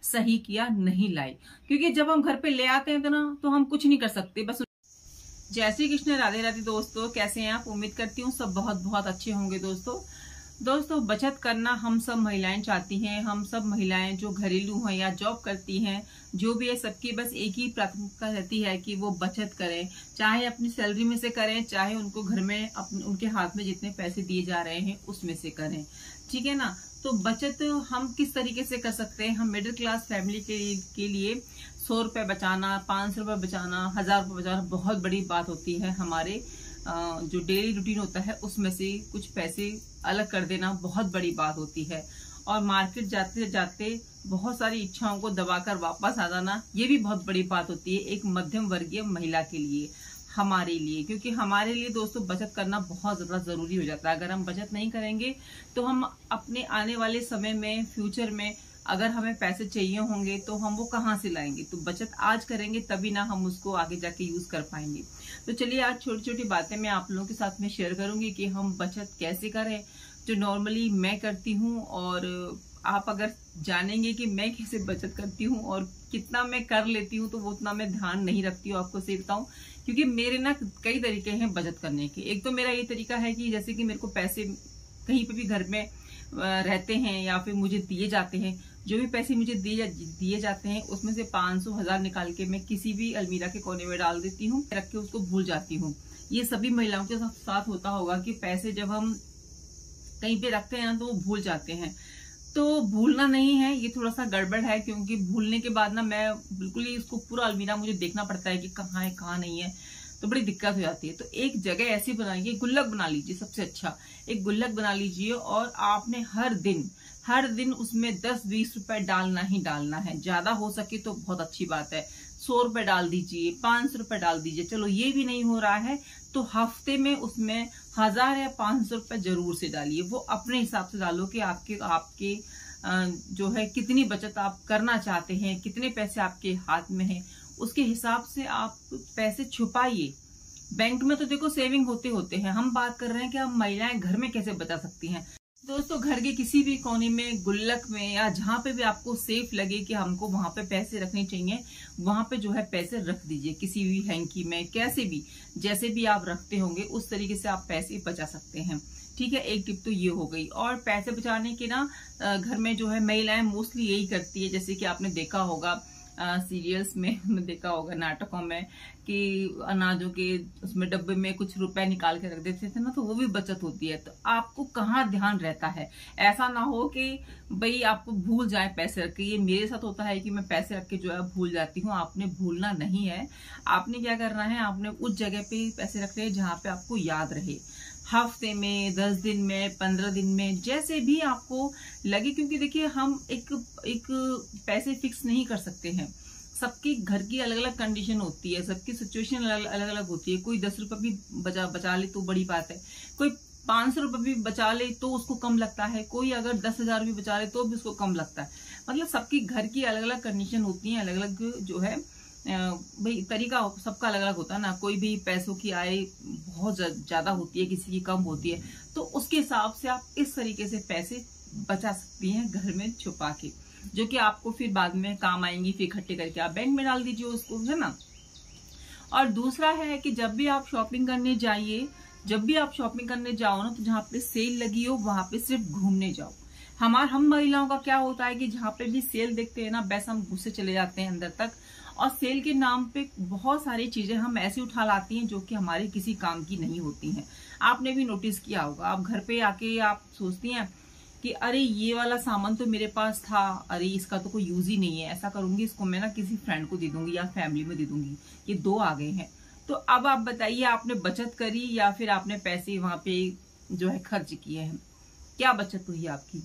सही किया, नहीं लाई। क्योंकि जब हम घर पे ले आते हैं तो हम कुछ नहीं कर सकते। बस जय श्री कृष्ण, राधे राधे दोस्तों, कैसे हैं आप? उम्मीद करती हूँ सब बहुत बहुत अच्छे होंगे। दोस्तों बचत करना हम सब महिलाएं चाहती हैं। हम सब महिलाएं जो घरेलू हैं या जॉब करती हैं, जो भी है, सबकी बस एक ही प्राथमिकता रहती है कि वो बचत करें। चाहे अपनी सैलरी में से करें, चाहे उनको घर में उनके हाथ में जितने पैसे दिए जा रहे हैं उसमें से करें, ठीक है ना। तो बचत हम किस तरीके से कर सकते हैं? हम मिडिल क्लास फैमिली के लिए 100 रुपए बचाना, 500 रुपए बचाना, 1000 रुपए बचाना बहुत बड़ी बात होती है। हमारे जो डेली रूटीन होता है उसमें से कुछ पैसे अलग कर देना बहुत बड़ी बात होती है। और मार्केट जाते जाते बहुत सारी इच्छाओं को दबाकर वापस आ जाना, ये भी बहुत बड़ी बात होती है एक मध्यम वर्गीय महिला के लिए, हमारे लिए। क्योंकि हमारे लिए दोस्तों बचत करना बहुत ज्यादा जरूरी हो जाता है। अगर हम बचत नहीं करेंगे तो हम अपने आने वाले समय में, फ्यूचर में अगर हमें पैसे चाहिए होंगे तो हम वो कहाँ से लाएंगे? तो बचत आज करेंगे तभी ना हम उसको आगे जाके यूज कर पाएंगे। तो चलिए आज छोटी छोटी बातें मैं आप लोगों के साथ में शेयर करूंगी कि हम बचत कैसे करें, जो नॉर्मली मैं करती हूँ। और आप अगर जानेंगे कि मैं कैसे बचत करती हूँ और कितना मैं कर लेती हूँ, तो वो उतना मैं ध्यान नहीं रखती हूँ, आपको सही बताऊं। क्योंकि मेरे ना कई तरीके हैं बचत करने के। एक तो मेरा ये तरीका है कि जैसे कि मेरे को पैसे कहीं पे भी घर में रहते हैं या फिर मुझे दिए जाते हैं, जो भी पैसे मुझे दिए जाते हैं उसमें से 500, 1000 निकाल के मैं किसी भी अलमीरा के कोने में डाल देती हूँ, रख के उसको भूल जाती हूँ। ये सभी महिलाओं के साथ होता होगा कि पैसे जब हम कहीं पे रखते हैं ना तो वो भूल जाते हैं। तो भूलना नहीं है, ये थोड़ा सा गड़बड़ है। क्योंकि भूलने के बाद ना मैं बिल्कुल ही इसको पूरा अलमीरा मुझे देखना पड़ता है कि कहाँ है कहाँ नहीं है, तो बड़ी दिक्कत हो जाती है। तो एक जगह ऐसी बनाइए, गुल्लक बना लीजिए, सबसे अच्छा एक गुल्लक बना लीजिए। और आपने हर दिन उसमें 10-20 रुपए डालना ही डालना है। ज्यादा हो सके तो बहुत अच्छी बात है, 100 रुपए डाल दीजिए, 500 रुपए डाल दीजिए। चलो ये भी नहीं हो रहा है तो हफ्ते में उसमें 1000 या 500 रुपए जरूर से डालिए। वो अपने हिसाब से डालो कि आपके जो है कितनी बचत आप करना चाहते हैं, कितने पैसे आपके हाथ में हैं, उसके हिसाब से आप पैसे छुपाइए। बैंक में तो देखो सेविंग होते हैं, हम बात कर रहे हैं कि हम महिलाएं घर में कैसे बचा सकती हैं। दोस्तों घर के किसी भी कोने में, गुल्लक में, या जहां पे भी आपको सेफ लगे कि हमको वहां पे पैसे रखने चाहिए, वहां पे जो है पैसे रख दीजिए। किसी भी हैंकी में, कैसे भी, जैसे भी आप रखते होंगे उस तरीके से आप पैसे बचा सकते हैं, ठीक है। एक टिप तो ये हो गई। और पैसे बचाने के ना घर में जो है महिलाएं मोस्टली यही करती है। जैसे कि आपने देखा होगा सीरियल्स में देखा होगा, नाटकों में, कि अनाजों के उसमें डब्बे में कुछ रुपए निकाल के रख देते थे ना, तो वो भी बचत होती है। तो आपको कहाँ ध्यान रहता है? ऐसा ना हो कि भाई आपको भूल जाए पैसे रख के। ये मेरे साथ होता है कि मैं पैसे रख के जो है भूल जाती हूँ। आपने भूलना नहीं है। आपने क्या करना है, आपने उस जगह पे पैसे रखने हैं जहां पे आपको याद रहे। हफ्ते में, 10 दिन में, 15 दिन में, जैसे भी आपको लगे। क्योंकि देखिए हम एक पैसे फिक्स नहीं कर सकते हैं। सबकी घर की अलग अलग कंडीशन होती है, सबकी सिचुएशन अलग अलग होती है। कोई 10 रुपए भी बचा ले तो बड़ी बात है, कोई 500 रुपए भी बचा ले तो उसको कम लगता है, कोई अगर 10,000 भी बचा ले तो भी उसको कम लगता है। मतलब सबकी घर की अलग अलग कंडीशन होती है, अलग अलग जो है भाई तरीका सबका अलग अलग होता है ना। कोई भी पैसों की आय बहुत ज्यादा होती है, किसी की कम होती है। तो उसके हिसाब से आप इस तरीके से पैसे बचा सकती हैं घर में छुपा के, जो कि आपको फिर बाद में काम आएंगी। फिर इकट्ठे करके आप बैंक में डाल दीजिए उसको, है ना। और दूसरा है कि जब भी आप शॉपिंग करने जाओ ना, तो जहाँ पे सेल लगी हो वहां पे सिर्फ घूमने जाओ। हम महिलाओं का क्या होता है कि जहाँ पे भी सेल देखते हैं ना, बस हम घुसे चले जाते हैं अंदर तक। और सेल के नाम पे बहुत सारी चीजें हम ऐसी उठा लाती हैं जो कि हमारे किसी काम की नहीं होती हैं। आपने भी नोटिस किया होगा, आप घर पे आके आप सोचती हैं कि अरे ये वाला सामान तो मेरे पास था, अरे इसका तो कोई यूज ही नहीं है, ऐसा करूंगी इसको मैं ना किसी फ्रेंड को दे दूंगी या फैमिली में दे दूंगी, ये 2 आ गए हैं। तो अब आप बताइए, आपने बचत करी या फिर आपने पैसे वहां पे जो है खर्च किए हैं? क्या बचत हुई आपकी?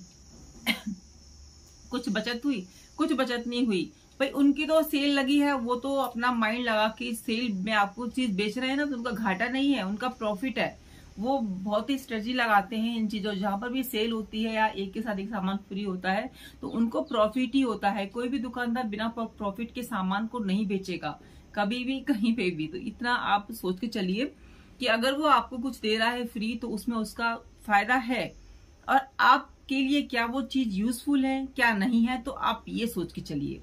कुछ बचत हुई, कुछ बचत नहीं हुई। भाई उनकी तो सेल लगी है, वो तो अपना माइंड लगा के सेल में आपको चीज बेच रहे हैं ना, तो उनका घाटा नहीं है, उनका प्रॉफिट है। वो बहुत ही स्ट्रेटजी लगाते हैं इन चीजों। जहां पर भी सेल होती है या एक के साथ एक सामान फ्री होता है तो उनको प्रॉफिट ही होता है। कोई भी दुकानदार बिना प्रॉफिट के सामान को नहीं बेचेगा कभी भी, कहीं पे भी। तो इतना आप सोच के चलिए कि अगर वो आपको कुछ दे रहा है फ्री तो उसमें उसका फायदा है। और आप आपके लिए क्या वो चीज यूजफुल है क्या नहीं है, तो आप ये सोच के चलिए।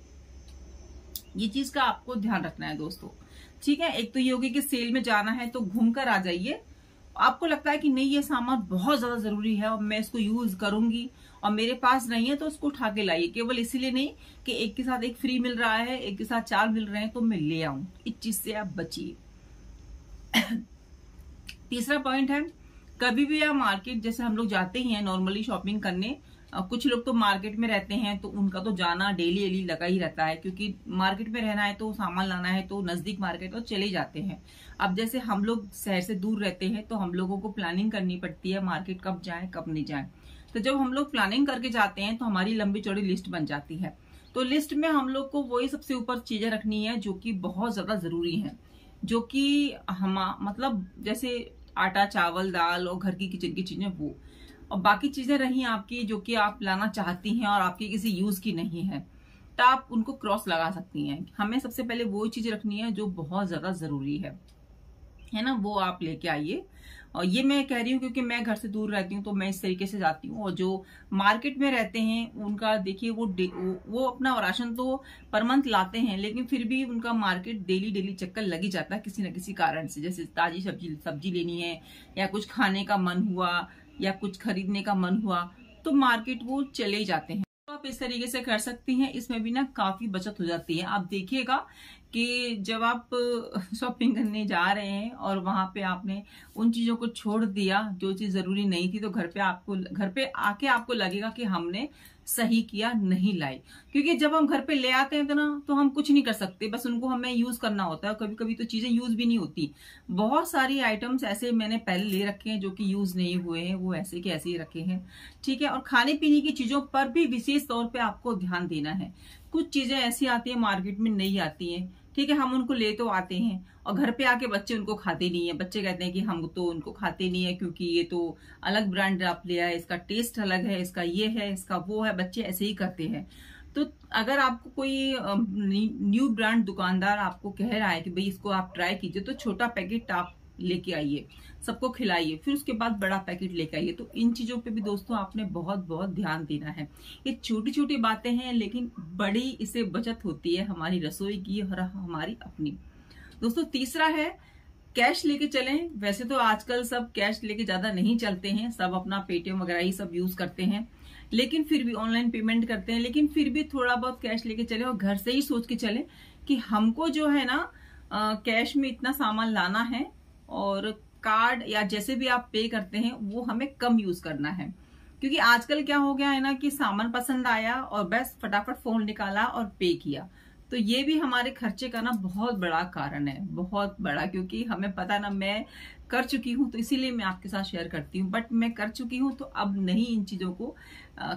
ये चीज का आपको ध्यान रखना है दोस्तों, ठीक है। एक तो ये होगी कि सेल में जाना है तो घूम कर आ जाइए। आपको लगता है कि नहीं ये सामान बहुत ज्यादा जरूरी है और मैं इसको यूज करूंगी और मेरे पास नहीं है, तो उसको उठा के लाइए। केवल इसीलिए नहीं कि एक के साथ एक फ्री मिल रहा है, एक के साथ 4 मिल रहे हैं तो मैं ले आऊं, इस चीज से आप बचिए। तीसरा पॉइंट है, कभी भी आप मार्केट, जैसे हम लोग जाते ही हैं नॉर्मली शॉपिंग करने, कुछ लोग तो मार्केट में रहते हैं तो उनका तो जाना डेली लगा ही रहता है, क्योंकि मार्केट में रहना है तो सामान लाना है तो नजदीक मार्केट तो चले जाते हैं। अब जैसे हम लोग शहर से दूर रहते हैं तो हम लोगों को प्लानिंग करनी पड़ती है मार्केट कब जाए कब नहीं जाए। तो जब हम लोग प्लानिंग करके जाते हैं तो हमारी लंबी चौड़ी लिस्ट बन जाती है। तो लिस्ट में हम लोग को वही सबसे ऊपर चीजें रखनी है जो कि बहुत ज्यादा जरूरी है, जो कि हम मतलब जैसे आटा चावल दाल और घर की किचन की चीजें वो, और बाकी चीजें रही आपकी जो कि आप लाना चाहती हैं और आपकी किसी यूज की नहीं है, तो आप उनको क्रॉस लगा सकती हैं। हमें सबसे पहले वो चीज रखनी है जो बहुत ज्यादा जरूरी है ना, वो आप लेके आइए। और ये मैं कह रही हूँ क्योंकि मैं घर से दूर रहती हूँ तो मैं इस तरीके से जाती हूँ। और जो मार्केट में रहते हैं उनका देखिए वो अपना राशन तो पर मंथ लाते हैं, लेकिन फिर भी उनका मार्केट डेली चक्कर लग ही जाता है किसी न किसी कारण से। जैसे ताजी सब्जी लेनी है या कुछ खाने का मन हुआ या कुछ खरीदने का मन हुआ तो मार्केट वो चले ही जाते हैं। तो आप इस तरीके से कर सकती हैं, इसमें भी ना काफी बचत हो जाती है। आप देखिएगा कि जब आप शॉपिंग करने जा रहे हैं और वहां पे आपने उन चीजों को छोड़ दिया जो चीज जरूरी नहीं थी, तो घर पे आके आपको लगेगा कि हमने सही किया, नहीं लाई। क्योंकि जब हम घर पे ले आते हैं तो हम कुछ नहीं कर सकते, बस उनको हमें यूज करना होता है। कभी कभी तो चीजें यूज भी नहीं होती। बहुत सारी आइटम्स ऐसे मैंने पहले ले रखे हैं जो कि यूज नहीं हुए हैं, वो ऐसे के ऐसे ही रखे हैं, ठीक है। और खाने पीने की चीजों पर भी विशेष तौर पे आपको ध्यान देना है। कुछ चीजें ऐसी आती है मार्केट में नहीं आती है, ठीक है, हम उनको ले तो आते हैं और घर पे आके बच्चे उनको खाते नहीं है। बच्चे कहते हैं कि हम तो उनको खाते नहीं है क्योंकि ये तो अलग ब्रांड आप लिया है, इसका टेस्ट अलग है, इसका ये है, इसका वो है। बच्चे ऐसे ही करते हैं। तो अगर आपको कोई न्यू ब्रांड दुकानदार आपको कह रहा है कि भाई इसको आप ट्राई कीजिए, तो छोटा पैकेट आप लेके आइए, सबको खिलाइए, फिर उसके बाद बड़ा पैकेट लेके आइए। तो इन चीजों पे भी दोस्तों आपने बहुत ध्यान देना है। ये छोटी छोटी बातें हैं लेकिन बड़ी इससे बचत होती है हमारी रसोई की और हमारी अपनी। दोस्तों तीसरा है, कैश लेके चलें। वैसे तो आजकल सब कैश लेके ज्यादा नहीं चलते हैं, सब अपना पेटीएम वगैरह ही सब यूज करते हैं, लेकिन फिर भी ऑनलाइन पेमेंट करते हैं, लेकिन फिर भी थोड़ा बहुत कैश लेके चले और घर से ही सोच के चले कि हमको जो है ना कैश में इतना सामान लाना है और कार्ड या जैसे भी आप पे करते हैं वो हमें कम यूज करना है। क्योंकि आजकल क्या हो गया है ना कि सामान पसंद आया और बस फटाफट फोन निकाला और पे किया, तो ये भी हमारे खर्चे का ना बहुत बड़ा कारण है, बहुत बड़ा। क्योंकि हमें पता ना, मैं कर चुकी हूँ तो इसीलिए मैं आपके साथ शेयर करती हूँ, बट मैं कर चुकी हूँ तो अब नहीं इन चीजों को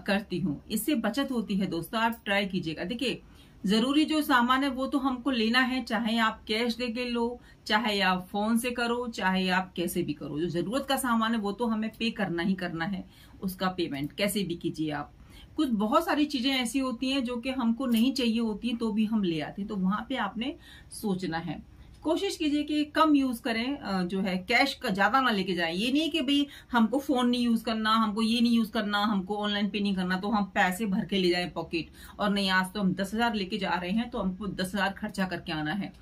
करती हूँ। इससे बचत होती है दोस्तों, आप ट्राई कीजिएगा। देखिए जरूरी जो सामान है वो तो हमको लेना है, चाहे आप कैश दे के लो, चाहे आप फोन से करो, चाहे आप कैसे भी करो। जो जरूरत का सामान है वो तो हमें पे करना ही करना है, उसका पेमेंट कैसे भी कीजिए आप। कुछ बहुत सारी चीजें ऐसी होती हैं जो कि हमको नहीं चाहिए होती हैं तो भी हम ले आते हैं, तो वहां पे आपने सोचना है। कोशिश कीजिए कि कम यूज करें, जो है कैश का ज्यादा ना लेके जाएं। ये नहीं कि भाई हमको फोन नहीं यूज करना, हमको ये नहीं यूज करना, हमको ऑनलाइन पे नहीं करना, तो हम पैसे भर के ले जाएं पॉकेट, और नहीं आज तो हम 10,000 लेके जा रहे हैं तो हमको 10,000 खर्चा करके आना है।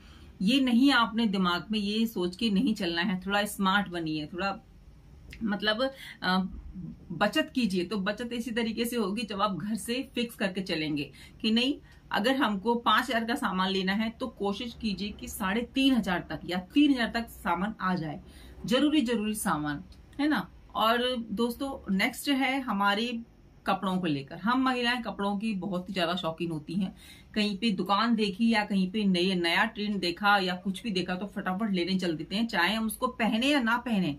ये नहीं, आपने दिमाग में ये सोच के नहीं चलना है। थोड़ा स्मार्ट बनिए, थोड़ा मतलब बचत कीजिए। तो बचत इसी तरीके से होगी जब आप घर से फिक्स करके चलेंगे कि नहीं, अगर हमको 5,000 का सामान लेना है तो कोशिश कीजिए कि 3,500 तक या 3,000 तक सामान आ जाए, जरूरी सामान, है ना। और दोस्तों नेक्स्ट है हमारे कपड़ों को लेकर। हम महिलाएं कपड़ों की बहुत ही ज्यादा शौकीन होती हैं। कहीं पे दुकान देखी या कहीं पे नया ट्रेंड देखा या कुछ भी देखा तो फटाफट लेने चल देते हैं, चाहे हम उसको पहने या ना पहने,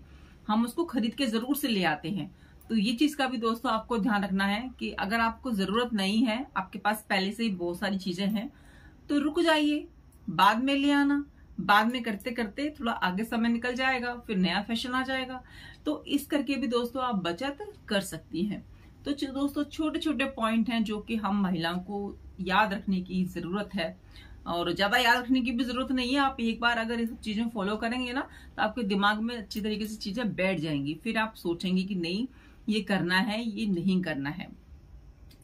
हम उसको खरीद के जरूर से ले आते हैं। तो ये चीज का भी दोस्तों आपको ध्यान रखना है कि अगर आपको जरूरत नहीं है, आपके पास पहले से ही बहुत सारी चीजें हैं, तो रुक जाइए, बाद में ले आना। बाद में करते करते थोड़ा आगे समय निकल जाएगा, फिर नया फैशन आ जाएगा। तो इस करके भी दोस्तों आप बचत कर सकती हैं। तो दोस्तों छोटे छोटे पॉइंट हैं जो कि हम महिलाओं को याद रखने की जरूरत है, और ज्यादा याद रखने की भी जरूरत नहीं है। आप एक बार अगर इस चीजें फॉलो करेंगे ना तो आपके दिमाग में अच्छी तरीके से चीजें बैठ जाएंगी। फिर आप सोचेंगे कि नहीं, ये करना है, ये नहीं करना है।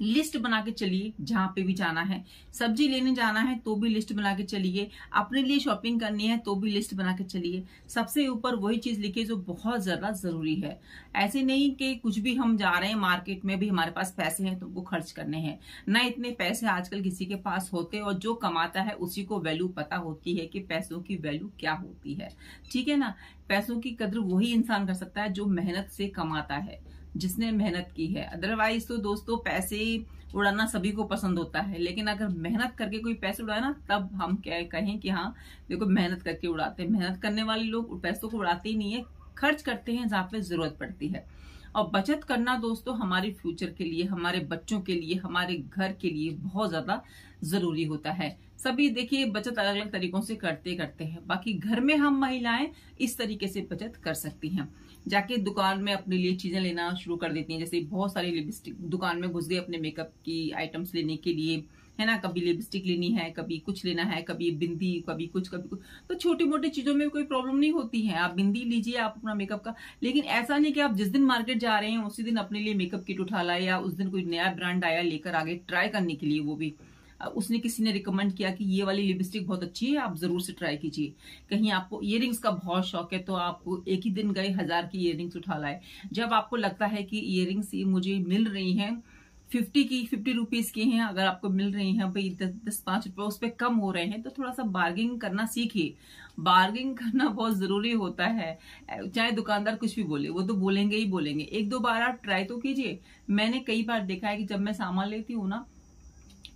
लिस्ट बना के चलिए, जहां पे भी जाना है, सब्जी लेने जाना है तो भी लिस्ट बना के चलिए, अपने लिए शॉपिंग करनी है तो भी लिस्ट बना के चलिए। सबसे ऊपर वही चीज लिखिए जो बहुत ज्यादा जरूरी है। ऐसे नहीं कि कुछ भी हम जा रहे हैं मार्केट में भी हमारे पास पैसे हैं तो वो खर्च करने हैं, ना इतने पैसे आजकल किसी के पास होते, और जो कमाता है उसी को वैल्यू पता होती है कि पैसों की वैल्यू क्या होती है। ठीक है ना, पैसों की कद्र वही इंसान कर सकता है जो मेहनत से कमाता है, जिसने मेहनत की है। अदरवाइज तो दोस्तों पैसे उड़ाना सभी को पसंद होता है, लेकिन अगर मेहनत करके कोई पैसे उड़ाए ना, तब हम क्या कहें कि हाँ देखो मेहनत करके उड़ाते हैं। मेहनत करने वाले लोग पैसों को उड़ाते ही नहीं है, खर्च करते हैं जहां पे जरूरत पड़ती है। और बचत करना दोस्तों हमारे फ्यूचर के लिए, हमारे बच्चों के लिए, हमारे घर के लिए बहुत ज्यादा जरूरी होता है। सभी देखिए बचत अलग अलग तरीकों से करते हैं, बाकी घर में हम महिलाएं इस तरीके से बचत कर सकती हैं। जाके दुकान में अपने लिए चीजें लेना शुरू कर देती हैं, जैसे बहुत सारी लिपस्टिक दुकान में घुस गए अपने मेकअप की आइटम्स लेने के लिए, है ना। कभी लिपस्टिक लेनी है, कभी कुछ लेना है, कभी बिंदी, कभी कुछ। तो छोटी मोटी चीजों में कोई प्रॉब्लम नहीं होती है। आप बिंदी लीजिए, आप अपना मेकअप का, लेकिन ऐसा नहीं कि आप जिस दिन मार्केट जा रहे हैं उसी दिन अपने लिए मेकअप किट उठा लाए, या उस दिन कोई नया ब्रांड आया लेकर आगे ट्राई करने के लिए, वो भी उसने किसी ने रिकमेंड किया कि ये वाली लिपस्टिक बहुत अच्छी है, आप जरूर से ट्राई कीजिए। कहीं आपको इयररिंग्स का बहुत शौक है तो आप एक ही दिन गए 1000 की इयररिंग्स उठा लाए। जब आपको लगता है कि इयररिंग्स मुझे मिल रही हैं 50 रुपीज की हैं, अगर आपको मिल रही हैं भाई 10-5 रुपए उस पर कम हो रहे हैं, तो थोड़ा सा बार्गेनिंग करना सीखिए। बार्गेनिंग करना बहुत जरूरी होता है। चाहे दुकानदार कुछ भी बोले, वो तो बोलेंगे ही बोलेंगे। एक दो बार आप ट्राई तो कीजिए। मैंने कई बार देखा है कि जब मैं सामान लेती हूँ ना,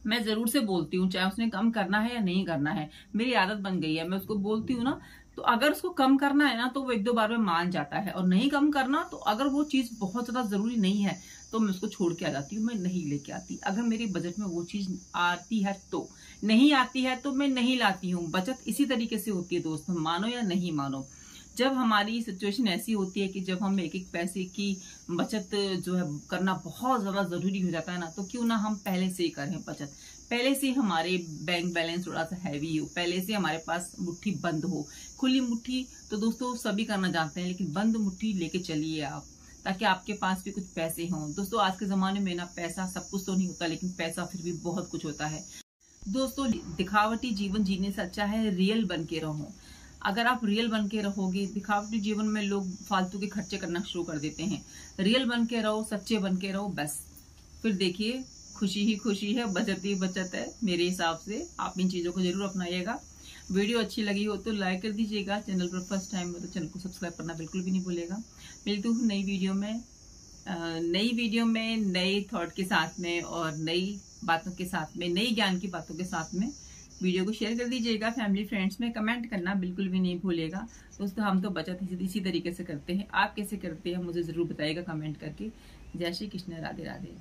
मैं जरूर से बोलती हूँ, चाहे उसने कम करना है या नहीं करना है, मेरी आदत बन गई है। मैं उसको बोलती हूँ ना, तो अगर उसको कम करना है ना तो वो एक दो बार में मान जाता है, और नहीं कम करना तो अगर वो चीज बहुत ज्यादा जरूरी नहीं है तो मैं उसको छोड़ के आ जाती हूँ, मैं नहीं लेके आती। अगर मेरे बजट में वो चीज आती है तो, नहीं आती है तो मैं नहीं लाती हूँ। बचत इसी तरीके से होती है दोस्तों, मानो या नहीं मानो। जब हमारी सिचुएशन ऐसी होती है कि जब हम एक एक पैसे की बचत जो है करना बहुत ज्यादा जरूरी हो जाता है ना, तो क्यों ना हम पहले से ही करें बचत। पहले से हमारे बैंक बैलेंस थोड़ा सा हैवी हो, पहले से हमारे पास मुट्ठी बंद हो। खुली मुट्ठी तो दोस्तों सभी करना जानते हैं, लेकिन बंद मुट्ठी लेके चलिए आप, ताकि आपके पास भी कुछ पैसे हों। दोस्तों आज के जमाने में ना पैसा सब कुछ तो नहीं होता, लेकिन पैसा फिर भी बहुत कुछ होता है। दोस्तों दिखावटी जीवन जीने से अच्छा है रियल बन के रहो। अगर आप रियल बन के रहोगे, दिखावटी जीवन में लोग फालतू के खर्चे करना शुरू कर देते हैं। रियल बन के रहो, सच्चे बन के रहो, बस फिर देखिए खुशी ही खुशी है, बचत ही बचत है। मेरे हिसाब से आप इन चीजों को जरूर अपनाइएगा। वीडियो अच्छी लगी हो तो लाइक कर दीजिएगा, चैनल पर फर्स्ट टाइम हो तो चैनल को सब्सक्राइब करना बिल्कुल भी नहीं भूलिएगा। मिलती हूँ नई वीडियो में नए थॉट के साथ में, और नई बातों के साथ में, नई ज्ञान की बातों के साथ में। वीडियो को शेयर कर दीजिएगा फैमिली फ्रेंड्स में, कमेंट करना बिल्कुल भी नहीं भूलिएगा। दोस्तों हम तो बचत इसी तरीके से करते हैं, आप कैसे करते हैं मुझे जरूर बताइएगा कमेंट करके। जय श्री कृष्ण, राधे राधे।